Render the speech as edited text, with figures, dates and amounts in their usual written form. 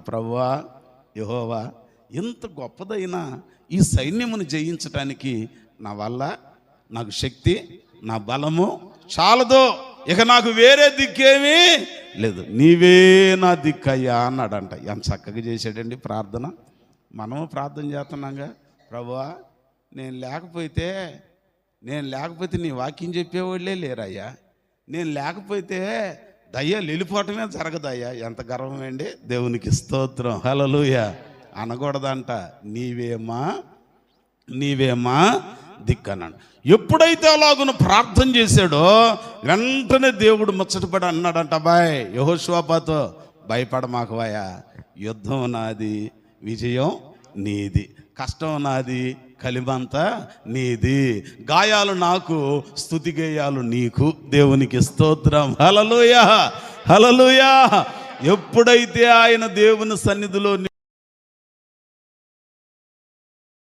ప్రభువా యెహోవా, ఇంత గొప్పదైన ఈ సైన్యమును జయించటానికి నా వల్ల, నాకు శక్తి, నా బలము చాలదో, ఇక నాకు వేరే దిక్కేమీ లేదు, నీవే నా దిక్కయ్యా అన్నాడంట. ఎంత చక్కగా చేశాడండి ప్రార్థన. మనము ప్రార్థన చేస్తున్నాగా, ప్రభువా నేను లేకపోతే నీ వాక్యం చెప్పేవాళ్ళే లేరయ్యా, నేను లేకపోతే దయ్యాలు వెళ్ళిపోవటమే జరగదయ్యా. ఎంత గర్వం అండి, దేవునికి స్తోత్రం, హల్లెలూయా. అనకూడదంట, నీవేమా దిక్కన్నాడు. ఎప్పుడైతే అలాగున ప్రార్థన చేశాడో వెంటనే దేవుడు ముచ్చటపడి అన్నాడంట, అబ్బాయ్ యెహోషువతో, భయపడమాకవాయా, యుద్ధం నాది, విజయం నీది, కష్టం నాది, కలిమంతా నీది, గాయాలు నాకు, స్తుతి గేయాలు నీకు. దేవునికి స్తోత్రం, హల్లెలూయా హల్లెలూయా. ఎప్పుడైతే ఆయన దేవుని సన్నిధిలో